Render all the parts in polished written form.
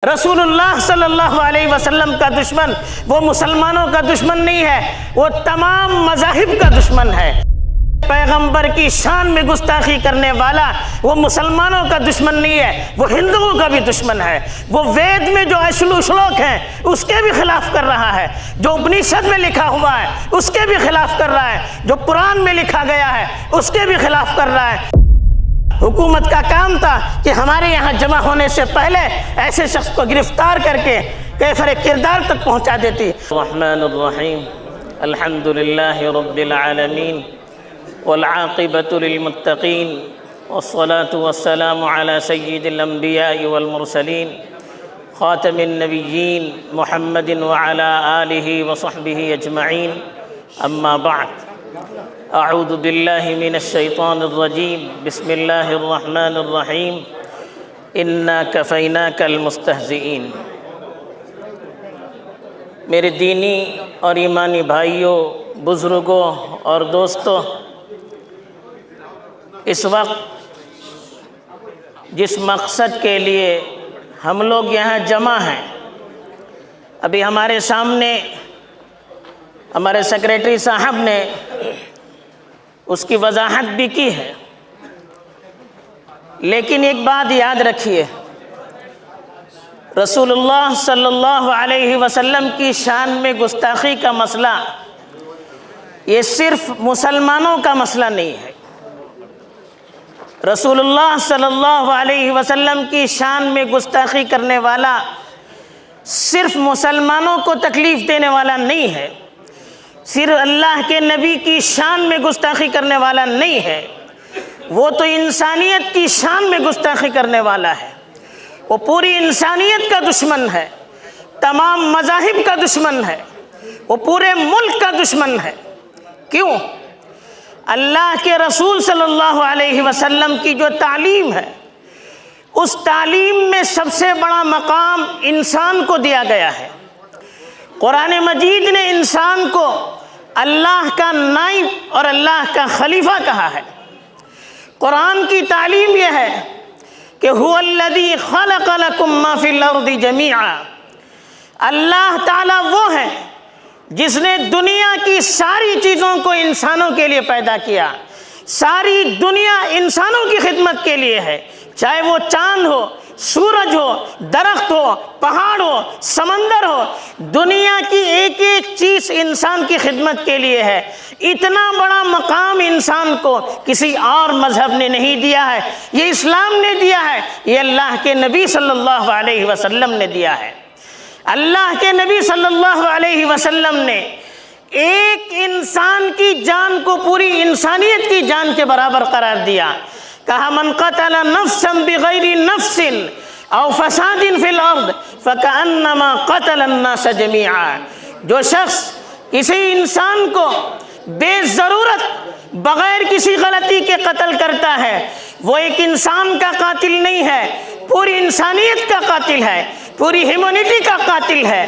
रसूलुल्लाह सल्लल्लाहु अलैहि वसल्लम का दुश्मन वो मुसलमानों का दुश्मन नहीं है, वो तमाम मज़ाहिब का दुश्मन है। पैगंबर की शान में गुस्ताखी करने वाला वो मुसलमानों का दुश्मन नहीं है, वो हिंदुओं का भी दुश्मन है। वो वेद में जो श्लोक हैं उसके भी खिलाफ कर रहा है, जो उपनिषद में लिखा हुआ है उसके भी खिलाफ कर रहा है, जो कुरान में लिखा गया है उसके भी खिलाफ कर रहा है। हुकूमत का काम था कि हमारे यहाँ जमा होने से पहले ऐसे शख्स को गिरफ्तार करके कैफरे किरदार तक पहुँचा देती। रहमानुर्रहीम अल्हम्दुलिल्लाहि रब्बिल आलमीन वल आक़िबतु लिल मुत्तक़ीन वस्सलातु वस्सलामु अला सय्यिदिल अंबिया'i वल मुरसलीन ख़ातमिन नबिय्यीन मुहम्मदिन व अला आलिहि व सहबिहि अजमईन अम्मा बअद। अऊज़ु बिल्लाहि मिनश शैतानिर रजीम बिस्मिल्लाहिर रहमानिर रहीम इन्ना कफ़ैनाकल मुस्तहज़िईन। मेरे दीनी और ईमानी भाइयों, बुज़ुर्गों और दोस्तों, इस वक्त जिस मकसद के लिए हम लोग यहाँ जमा हैं, अभी हमारे सामने हमारे सेक्रेटरी साहब ने उसकी वजाहत भी की है, लेकिन एक बात याद रखिए, रसूलुल्लाह सल्लल्लाहु अलैहि वसल्लम की शान में गुस्ताखी का मसला ये सिर्फ मुसलमानों का मसला नहीं है। रसूलुल्लाह सल्लल्लाहु अलैहि वसल्लम की शान में गुस्ताखी करने वाला सिर्फ मुसलमानों को तकलीफ़ देने वाला नहीं है, सिर्फ अल्लाह के नबी की शान में गुस्ताखी करने वाला नहीं है, वो तो इंसानियत की शान में गुस्ताखी करने वाला है। वो पूरी इंसानियत का दुश्मन है, तमाम मज़ाहिब का दुश्मन है, वो पूरे मुल्क का दुश्मन है। क्यों? अल्लाह के रसूल सल्लल्लाहु अलैहि वसल्लम की जो तालीम है, उस तालीम में सबसे बड़ा मकाम इंसान को दिया गया है। कुरान मजीद ने इंसान को अल्लाह का नाइब और अल्लाह का खलीफा कहा है। कुरान की तालीम यह है कि हुवल्लज़ी खलक़ लकुम मा फ़िल अर्दि जमीआ। अल्लाह ताला वो है जिसने दुनिया की सारी चीज़ों को इंसानों के लिए पैदा किया। सारी दुनिया इंसानों की खिदमत के लिए है, चाहे वो चाँद हो, सूरज हो, दरख्त हो, पहाड़ हो, समंदर हो, दुनिया की एक एक चीज़ इंसान की खिदमत के लिए है। इतना बड़ा मकाम इंसान को किसी और मज़हब ने नहीं दिया है, ये इस्लाम ने दिया है, ये अल्लाह के नबी सल्लल्लाहु अलैहि वसल्लम ने दिया है। अल्लाह के नबी सल्लल्लाहु अलैहि वसल्लम ने एक इंसान की जान को पूरी इंसानियत की जान के बराबर करार दिया। कहा मन क़तल नफ्सन बिग़ैरि नफ्सिन औ फ़सादिन फ़िल अर्द फ़कअन्नमा क़तल अन्नास जमीआ। जो शख्स किसी इंसान को बेज़रूरत बग़ैर किसी गलती के कत्ल करता है, वो एक इंसान का कातिल नहीं है, पूरी इंसानियत का कातिल है, पूरी ह्यूमैनिटी का कातिल है।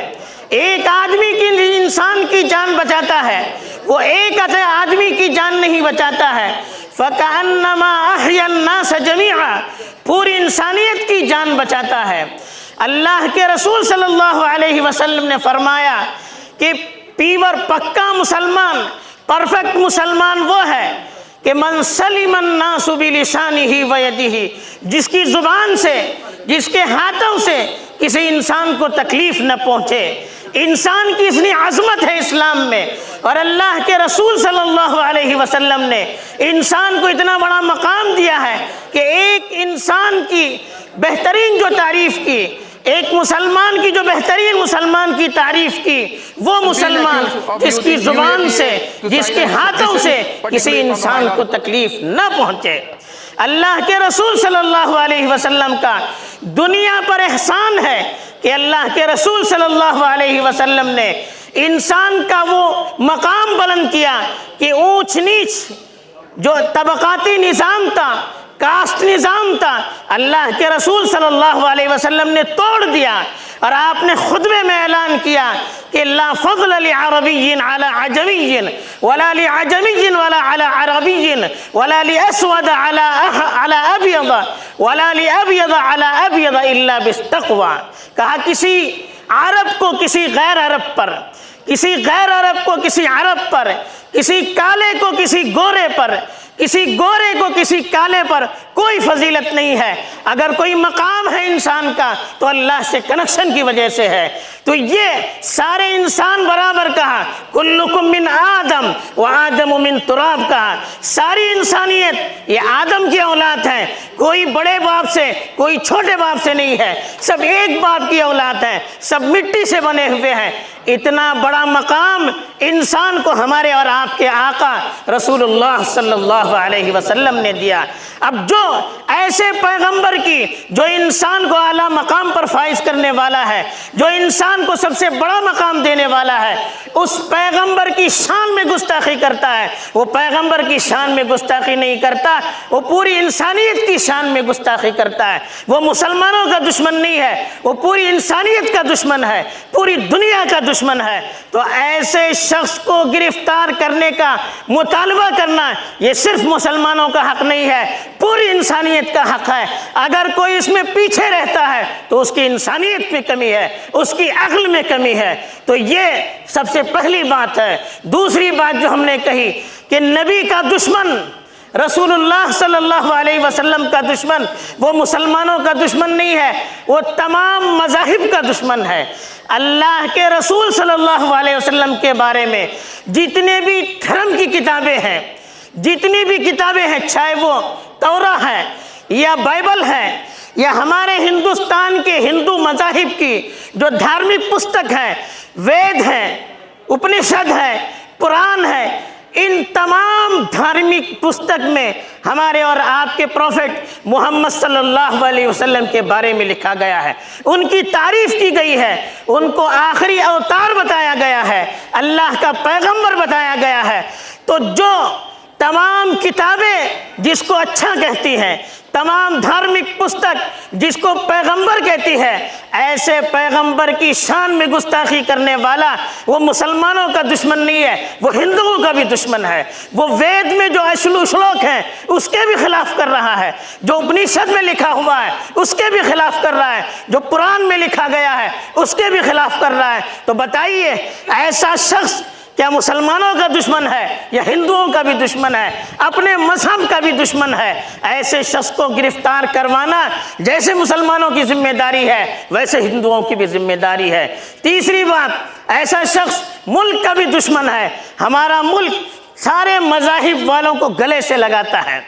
एक आदमी की इंसान की जान बचाता है, वो एक आदमी की जान नहीं बचाता है। फ़कअन्नमा अहया अन्नास जमीआ, पूरी इंसानियत की जान बचाता है। अल्लाह के रसूल सल्लल्लाहु अलैहि वसल्लम ने फरमाया कि पीवर पक्का मुसलमान, परफेक्ट मुसलमान वो है कि मन सलिमन नासु बिलिसानिही व यदिही, जिसकी ज़ुबान से, जिसके हाथों से किसी इंसान को तकलीफ़ न पहुँचे। इंसान की इतनी अज़मत है इस्लाम में, और अल्लाह के रसूल सल्लल्लाहु अलैहि वसल्लम ने इंसान को इतना बड़ा मकाम दिया है कि एक इंसान की बेहतरीन जो तारीफ़ की, एक मुसलमान की जो बेहतरीन मुसलमान की तारीफ़ की, वो मुसलमान जिसकी ज़ुबान से, जिसके हाथों से किसी इंसान को तकलीफ़ न पहुँचे। अल्लाह के रसूल सल्लल्लाहु अलैहि वसल्लम का दुनिया पर एहसान है कि अल्लाह के रसूल सल्लल्लाहु अलैहि वसल्लम ने इंसान का वो मकाम बुलंद किया कि ऊंच नीच जो तबक़ाती निज़ाम था, कास्ट निज़ाम था, अल्लाह के रसूल सल्लल्लाहु अलैहि वसल्लम ने तोड़ दिया। और आपने खुतबे में ऐलान किया کہ لا فضل لعربی علی عجمی ولا لعجمی ولا علی عربی ولا لاسود علی ابیض ولا لابیض علی ابیض الا بالتقوی. کہا کسی عرب کو کسی غیر عرب پر، کسی غیر عرب کو کسی عرب پر، کسی کالے کو کسی گورے پر، کسی گورے کو کسی کالے پر کوئی فضیلت نہیں ہے. اگر کوئی مقام ہے انسان کا تو اللہ سے کنیکشن کی وجہ سے ہے. تو یہ سارے انسان برابر کہا، کلکم من آدم وآدم من تراب کہا. ساری انسانیت یہ آدم کی اولاد ہے، کوئی بڑے باپ سے کوئی چھوٹے باپ سے نہیں ہے، سب ایک باپ کی اولاد ہے، سب مٹی سے بنے ہوئے ہیں. اتنا بڑا مقام انسان کو ہمارے اور آپ کے آقا رسول اللہ صلی اللہ علیہ وسلم نے دیا. اب جو ایسے پیغمبر کی جو انسان کو اعلیٰ مقام پر فائز کرنے والا ہے، جو انسان کو سب سے بڑا مقام دینے والا ہے، اس پیغمبر کی شان میں گستاخی کرتا ہے، وہ پیغمبر کی شان میں گستاخی نہیں کرتا، وہ پوری انسانیت کی شان میں گستاخی کرتا ہے. وہ مسلمانوں کا دشمن نہیں ہے، وہ پوری انسانیت کا دشمن ہے، پوری دنیا کا دشمن ہے. تو ایسے شخص کو گرفتار کرنے کا مطالبہ کرنا یہ صرف مسلمانوں کا حق نہیں ہے، پوری انسانیت کا حق ہے. اگر کوئی اس میں پیچھے رہتا ہے تو اس کی انسانیت میں کمی ہے، اس کی عقل میں کمی ہے. تو یہ سب سے پہلی بات ہے. دوسری بات جو ہم نے کہی کہ نبی کا دشمن، رسول اللہ صلی اللہ علیہ وسلم کا دشمن وہ مسلمانوں کا دشمن نہیں ہے، وہ تمام مذاہب کا دشمن ہے. اللہ کے رسول صلی اللہ علیہ وسلم کے بارے میں جتنے بھی دھرم کی کتابیں ہیں، جتنی بھی کتابیں ہیں، چاہے وہ توراہ ہے یا بائبل ہے یا ہمارے ہندوستان کے ہندو مذاہب کی جو دھارمک پستک ہے، وید ہے، اپنشد ہے، قرآن ہے، ان تمام دھارمک پستک میں ہمارے اور آپ کے پروفٹ محمد صلی اللہ علیہ وسلم کے بارے میں لکھا گیا ہے، ان کی تعریف کی گئی ہے، ان کو آخری اوتار بتایا گیا ہے، اللہ کا پیغمبر بتایا گیا ہے. تو جو تمام کتابیں جس کو اچھا کہتی ہیں، تمام دھارمک پستک جس کو پیغمبر کہتی ہے، ایسے پیغمبر کی شان میں گستاخی کرنے والا وہ مسلمانوں کا دشمن نہیں ہے، وہ ہندوؤں کا بھی دشمن ہے. وہ وید میں جو شلوک ہیں اس کے بھی خلاف کر رہا ہے، جو اپنشد میں لکھا ہوا ہے اس کے بھی خلاف کر رہا ہے، جو قرآن میں لکھا گیا ہے اس کے بھی خلاف کر رہا ہے. تو بتائیے ایسا شخص کیا مسلمانوں کا دشمن ہے یا ہندوؤں کا بھی دشمن ہے، اپنے مذہب کا بھی دشمن ہے؟ ایسے شخص کو گرفتار کروانا جیسے مسلمانوں کی ذمہ داری ہے ویسے ہندوؤں کی بھی ذمہ داری ہے. تیسری بات، ایسا شخص ملک کا بھی دشمن ہے. ہمارا ملک سارے مذاہب والوں کو گلے سے لگاتا ہے.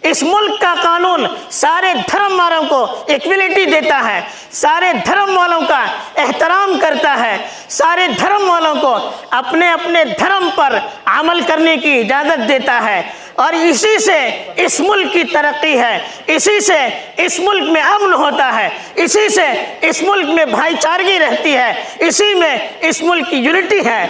اس ملک کا قانون سارے دھرم والوں کو ایکویلٹی دیتا ہے، سارے دھرم والوں کا احترام کرتا ہے، سارے دھرم والوں کو اپنے اپنے دھرم پر عمل کرنے کی اجازت دیتا ہے. اور اسی سے اس ملک کی ترقی ہے، اسی سے اس ملک میں امن ہوتا ہے، اسی سے اس ملک میں بھائی چارگی رہتی ہے، اسی میں اس ملک کی یونٹی ہے.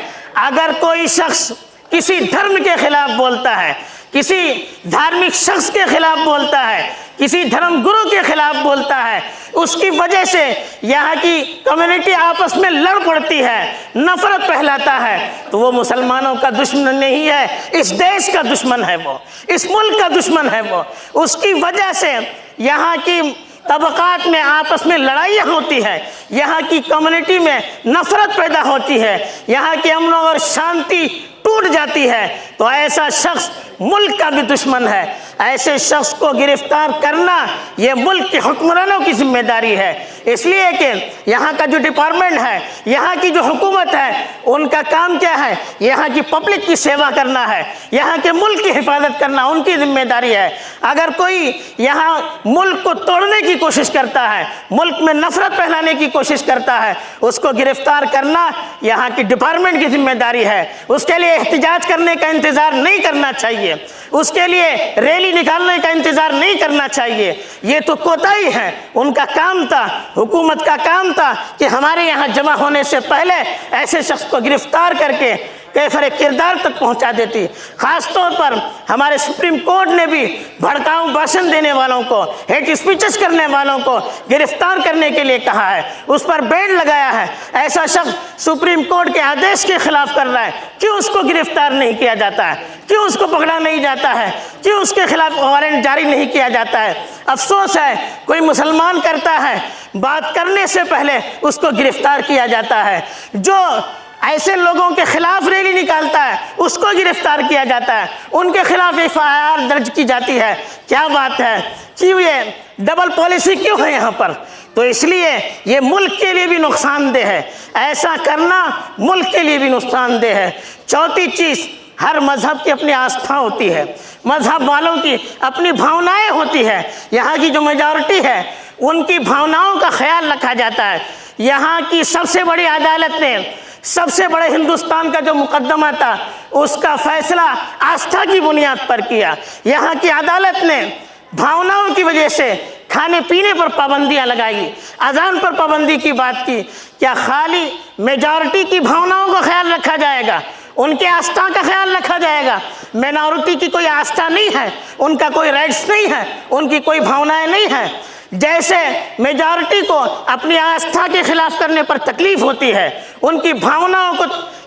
اگر کوئی شخص کسی دھرم کے خلاف بولتا ہے، کسی دھارمک شخص کے خلاف بولتا ہے، کسی دھرم گرو کے خلاف بولتا ہے، اس کی وجہ سے یہاں کی کمیونٹی آپس میں لڑ پڑتی ہے، نفرت پھیلاتا ہے، تو وہ مسلمانوں کا دشمن نہیں ہے، اس دیش کا دشمن ہے، وہ اس ملک کا دشمن ہے. وہ اس کی وجہ سے یہاں کی طبقات میں آپس میں لڑائیاں ہوتی ہے، یہاں کی کمیونٹی میں نفرت پیدا ہوتی ہے، یہاں کی امن اور شانتی ٹوٹ جاتی ہے. تو ایسا شخص ملک کا بھی دشمن ہے. ایسے شخص کو گرفتار کرنا یہ ملک کے حکمرانوں کی ذمہ داری ہے، اس لیے کہ یہاں کا جو ڈپارٹمنٹ ہے، یہاں کی جو حکومت ہے، ان کا کام کیا ہے؟ یہاں کی پبلک کی سیوا کرنا ہے، یہاں کے ملک کی حفاظت کرنا ان کی ذمہ داری ہے. اگر کوئی یہاں ملک کو توڑنے کی کوشش کرتا ہے، ملک میں نفرت پھیلانے کی کوشش کرتا ہے، اس کو گرفتار کرنا یہاں کی ڈپارٹمنٹ کی ذمہ داری ہے. اس کے لیے احتجاج کرنے کا انتظار نہیں کرنا چاہیے، اس کے لیے ریلی نکالنے کا انتظار نہیں کرنا چاہیے. یہ تو کوتاہی ہے. ان کا کام تھا، حکومت کا کام تھا کہ ہمارے یہاں جمع ہونے سے پہلے ایسے شخص کو گرفتار کر کے कैफर किरदार तक पहुंचा देती। ख़ास तौर पर हमारे सुप्रीम कोर्ट ने भी भड़काऊ भाषण देने वालों को, हेट स्पीचेस करने वालों को गिरफ्तार करने के लिए कहा है, उस पर बैन लगाया है। ऐसा शख्स सुप्रीम कोर्ट के आदेश के खिलाफ कर रहा है, क्यों उसको गिरफ्तार नहीं किया जाता है, क्यों उसको पकड़ा नहीं जाता है, क्यों उसके खिलाफ वारंट जारी नहीं किया जाता है। अफसोस है कोई मुसलमान करता है, बात करने से पहले उसको गिरफ्तार किया जाता है। जो ऐसे लोगों के खिलाफ रैली निकालता है उसको गिरफ्तार किया जाता है, उनके खिलाफ FIR दर्ज की जाती है। क्या बात है, क्यों ये डबल पॉलिसी क्यों है यहाँ पर? तो इसलिए ये मुल्क के लिए भी नुकसानदेह है, ऐसा करना मुल्क के लिए भी नुकसानदेह है। चौथी चीज़, हर मज़हब की अपनी आस्था होती है, मज़हब वालों की अपनी भावनाएं होती है। यहाँ की जो मेजॉरिटी है उनकी भावनाओं का ख्याल रखा जाता है। यहाँ की सबसे बड़ी अदालत ने सबसे बड़े हिंदुस्तान का जो मुकदमा था उसका फैसला आस्था की बुनियाद पर किया। यहाँ की अदालत ने भावनाओं की वजह से खाने पीने पर पाबंदियां लगाई, अजान पर पाबंदी की बात की। क्या खाली मेजॉरिटी की भावनाओं का ख्याल रखा जाएगा, उनके आस्था का ख्याल रखा जाएगा? माइनॉरिटी की कोई आस्था नहीं है, उनका कोई राइट्स नहीं है, उनकी कोई भावनाएं नहीं है। जैसे मेजॉरिटी को अपनी आस्था के खिलाफ करने पर तकलीफ होती है, उनकी भावनाओं को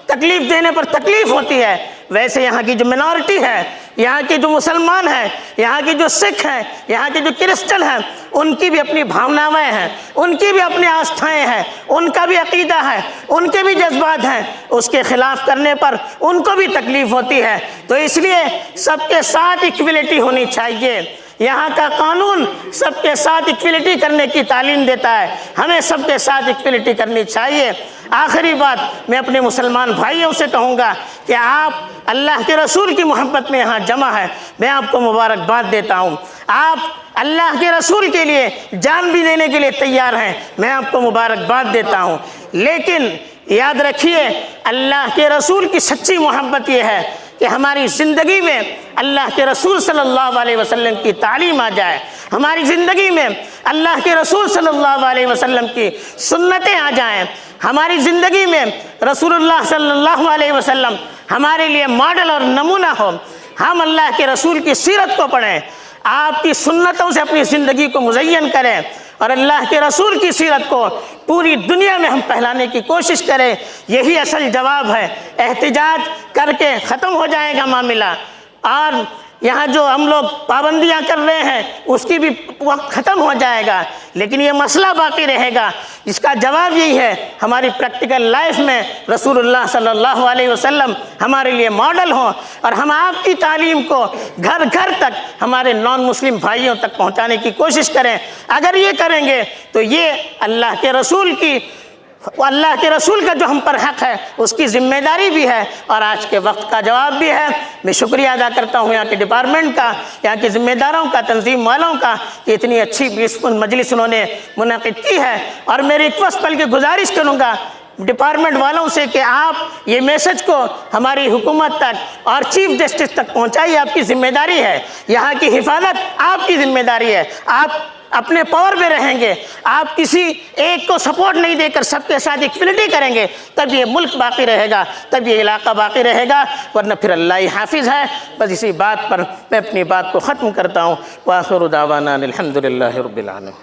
तकलीफ देने पर तकलीफ होती है, वैसे यहाँ की जो मिनॉरिटी है, यहाँ के जो मुसलमान हैं, यहाँ की जो सिख हैं, यहाँ के जो क्रिश्चन हैं, उनकी भी अपनी भावनाएं हैं, उनकी भी अपनी आस्थाएं हैं, उनका भी अकीदा है, उनके भी जज्बात हैं। उसके खिलाफ करने पर उनको भी तकलीफ होती है। तो इसलिए सबके साथ इक्वलिटी होनी चाहिए। यहाँ का कानून सबके साथ इक्वलिटी करने की तालीम देता है, हमें सबके साथ इक्वलिटी करनी चाहिए। आखिरी बात मैं अपने मुसलमान भाइयों से कहूँगा कि आप अल्लाह के रसूल की मोहब्बत में यहाँ जमा है, मैं आपको मुबारकबाद देता हूँ। आप अल्लाह के रसूल के लिए जान भी देने के लिए तैयार हैं, मैं आपको मुबारकबाद देता हूँ। लेकिन याद रखिए, अल्लाह के रसूल की सच्ची मोहब्बत ये है कि हमारी ज़िंदगी में अल्लाह के रसूल सल्लल्लाहु अलैहि वसल्लम की तालीम आ जाए, हमारी ज़िंदगी में अल्लाह के रसूल सल्लल्लाहु अलैहि वसल्लम की सुन्नतें आ जाएं, हमारी ज़िंदगी में रसूलुल्लाह सल्लल्लाहु अलैहि वसल्लम हमारे लिए मॉडल और नमूना हो। हम अल्लाह के रसूल की सीरत को पढ़ें, आपकी सुन्नतों से अपनी ज़िंदगी को मुज़य्यन करें और अल्लाह के रसूल की सीरत को पूरी दुनिया में हम फैलाने की कोशिश करें। यही असल जवाब है। एहतिजाज करके ख़त्म हो जाएगा मामला, और यहाँ जो हम लोग पाबंदियाँ कर रहे हैं उसकी भी वक्त ख़त्म हो जाएगा, लेकिन ये मसला बाकी रहेगा। इसका जवाब यही है, हमारी प्रैक्टिकल लाइफ में रसूलुल्लाह सल्लल्लाहु अलैहि वसल्लम हमारे लिए मॉडल हों और हम आपकी तालीम को घर घर तक हमारे नॉन मुस्लिम भाइयों तक पहुँचाने की कोशिश करें। अगर ये करेंगे तो ये अल्लाह के रसूल का जो हम पर हक़ है उसकी ज़िम्मेदारी भी है और आज के वक्त का जवाब भी है। मैं शुक्रिया अदा करता हूँ यहाँ के डिपार्टमेंट का, यहाँ के ज़िम्मेदारों का, तंजीम वालों का कि इतनी अच्छी मजलिस उन्होंने मुनक़िद की है। और मैं रिक्वेस्ट बल्कि गुजारिश करूँगा डिपार्टमेंट वालों से कि आप ये मैसेज को हमारी हुकूमत तक और चीफ जस्टिस तक पहुँचाइए। आपकी ज़िम्मेदारी है, यहाँ की हिफाजत आपकी ज़िम्मेदारी है। आप अपने पावर में रहेंगे, आप किसी एक को सपोर्ट नहीं देकर सबके साथ इक्वलिटी करेंगे, तब ये मुल्क बाकी रहेगा, तब ये इलाका बाकी रहेगा, वरना फिर अल्लाह ही हाफिज़ है। बस इसी बात पर मैं अपनी बात को ख़त्म करता हूँ। व आखिरु दावाना अनिल हम्दुलिल्लाहि रब्बिल आलमीन।